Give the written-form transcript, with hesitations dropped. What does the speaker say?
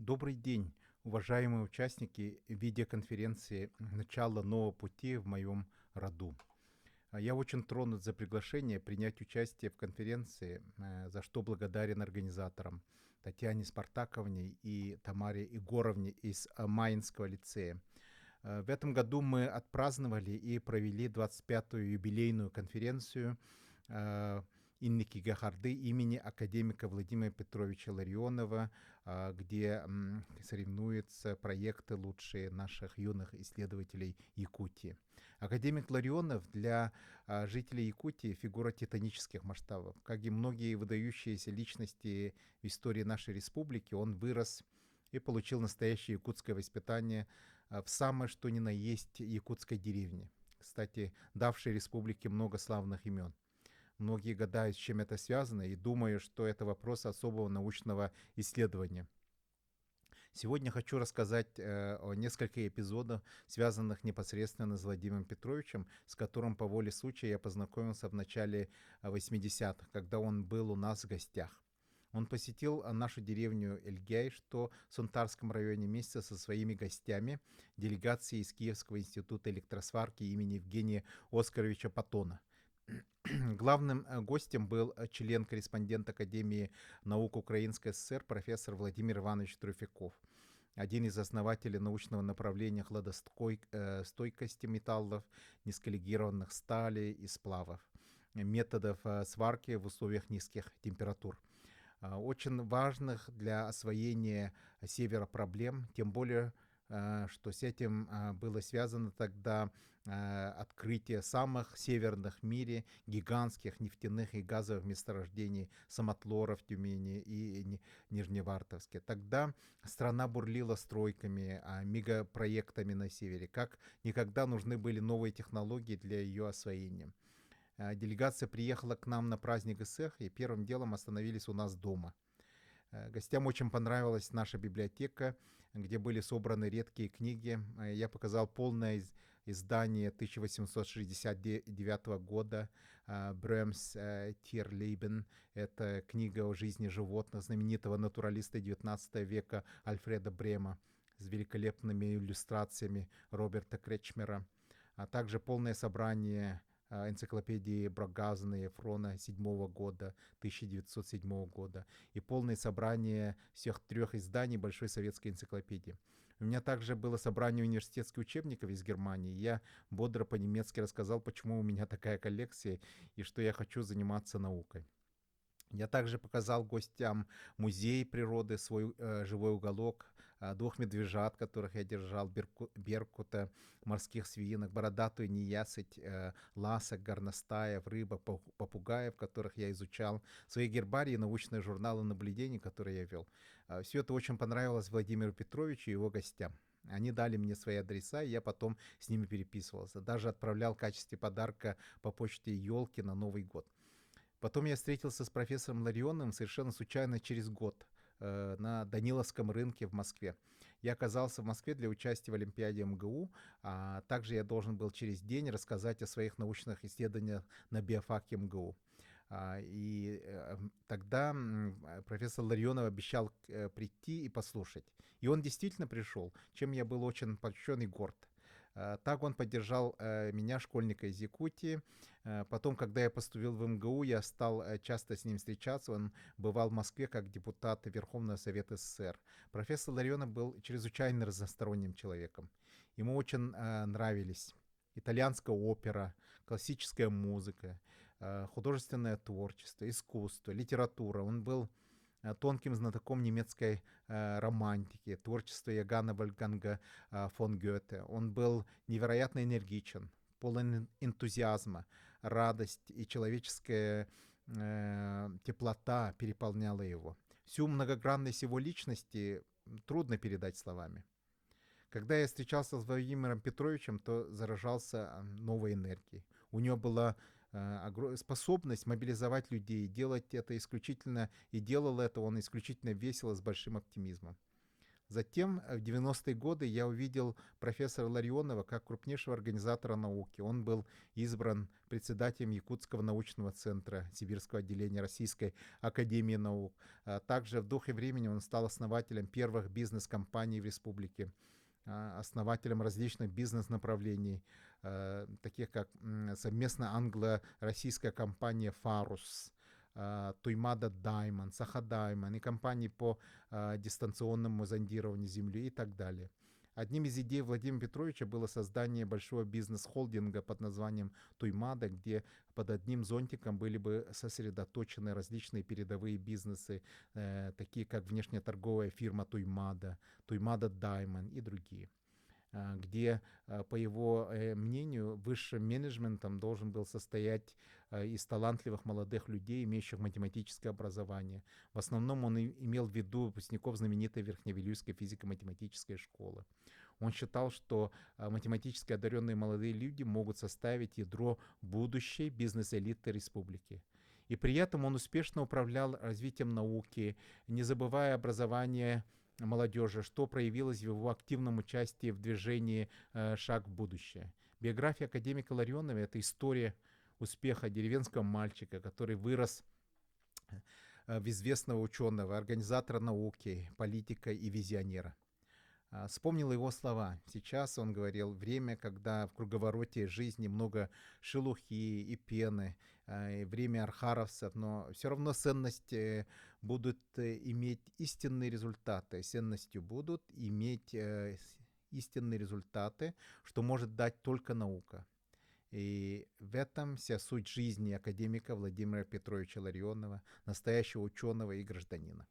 Добрый день, уважаемые участники видеоконференции «Начало нового пути в моем роду». Я очень тронут за приглашение принять участие в конференции, за что благодарен организаторам Татьяне Спартаковне и Тамаре Егоровне из Маинского лицея. В этом году мы отпраздновали и провели 25-ю юбилейную конференцию Инники Гахарды имени академика Владимира Петровича Ларионова, где соревнуются проекты лучшие наших юных исследователей Якутии. Академик Ларионов для жителей Якутии фигура титанических масштабов. Как и многие выдающиеся личности в истории нашей республики, он вырос и получил настоящее якутское воспитание в самой что ни на есть якутской деревне, кстати, давшей республике много славных имен. Многие гадают, с чем это связано, и думаю, что это вопрос особого научного исследования. Сегодня хочу рассказать о нескольких эпизодах, связанных непосредственно с Владимиром Петровичем, с которым по воле случая я познакомился в начале 80-х, когда он был у нас в гостях. Он посетил нашу деревню Эльгяй, что в Сунтарском районе, вместе со своими гостями, делегацией из Киевского института электросварки имени Евгения Оскаровича Патона. Главным гостем был член-корреспондент Академии наук Украинской ССР профессор Владимир Иванович Труфяков, один из основателей научного направления хладостойкости металлов, низколегированных стали и сплавов, методов сварки в условиях низких температур. Очень важных для освоения севера проблем, тем более, что с этим было связано тогда открытие самых северных в мире гигантских нефтяных и газовых месторождений Самотлора в Тюмени и Нижневартовске. Тогда страна бурлила стройками, мегапроектами на севере. Как никогда нужны были новые технологии для ее освоения. Делегация приехала к нам на праздник ИСЭХ и первым делом остановились у нас дома. Гостям очень понравилась наша библиотека, где были собраны редкие книги. Я показал полное издание 1869 года Брёмс Тирлейбен. Это книга о жизни животных знаменитого натуралиста XIX века Альфреда Брема с великолепными иллюстрациями Роберта Кречмера, а также полное собрание энциклопедии Брагазина и Эфрона 1907 года и полное собрание всех трех изданий Большой советской энциклопедии. У меня также было собрание университетских учебников из Германии. Я бодро по-немецки рассказал, почему у меня такая коллекция и что я хочу заниматься наукой. Я также показал гостям музей природы, свой живой уголок, двух медвежат, которых я держал, беркута, морских свинок, бородатую неясыть, ласок, горностаев, рыба, попугаев, которых я изучал, свои гербарии, научные журналы наблюдений, которые я вел. Все это очень понравилось Владимиру Петровичу и его гостям. Они дали мне свои адреса, и я потом с ними переписывался. Даже отправлял в качестве подарка по почте елки на Новый год. Потом я встретился с профессором Ларионовым совершенно случайно через год на Даниловском рынке в Москве. Я оказался в Москве для участия в Олимпиаде МГУ, а также я должен был через день рассказать о своих научных исследованиях на биофаке МГУ. Тогда профессор Ларионов обещал прийти и послушать. И он действительно пришел, чем я был очень польщен и горд. Так он поддержал меня, школьника из Якутии. Потом, когда я поступил в МГУ, я стал часто с ним встречаться. Он бывал в Москве как депутат Верховного Совета СССР. Профессор Ларионов был чрезвычайно разносторонним человеком. Ему очень нравились итальянская опера, классическая музыка, художественное творчество, искусство, литература. Он был тонким знатоком немецкой романтики, творчества Иоганна Вольфганга фон Гёте. Он был невероятно энергичен, полон энтузиазма, радость и человеческая теплота переполняла его. Всю многогранность его личности трудно передать словами. Когда я встречался с Владимиром Петровичем, то заражался новой энергией. У него была способность мобилизовать людей, делать это исключительно, и делал это он исключительно весело, с большим оптимизмом. Затем в 90-е годы я увидел профессора Ларионова как крупнейшего организатора науки. Он был избран председателем Якутского научного центра Сибирского отделения Российской академии наук. Также в духе времени он стал основателем первых бизнес-компаний в республике, основателем различных бизнес-направлений, таких как совместно англо-российская компания «Фарус», Туймада Даймонд, Саха Даймонд и компании по дистанционному зондированию Земли и так далее. Одним из идей Владимира Петровича было создание большого бизнес-холдинга под названием Туймада, где под одним зонтиком были бы сосредоточены различные передовые бизнесы, такие как внешнеторговая фирма Туймада, Туймада Даймонд и другие, где, по его мнению, высшим менеджментом должен был состоять из талантливых молодых людей, имеющих математическое образование. В основном он имел в виду выпускников знаменитой Верхневилюйской физико-математической школы. Он считал, что математически одаренные молодые люди могут составить ядро будущей бизнес-элиты республики. И при этом он успешно управлял развитием науки, не забывая образование молодежи, что проявилось в его активном участии в движении «Шаг в будущее». Биография академика Ларионова — это история успеха деревенского мальчика, который вырос в известного ученого, организатора науки, политика и визионера. Вспомнил его слова. Сейчас, он говорил, время, когда в круговороте жизни много шелухи и пены, время архаровцев, но все равно ценности будут иметь истинные результаты. Ценностью будут иметь истинные результаты, что может дать только наука. И в этом вся суть жизни академика Владимира Петровича Ларионова, настоящего ученого и гражданина.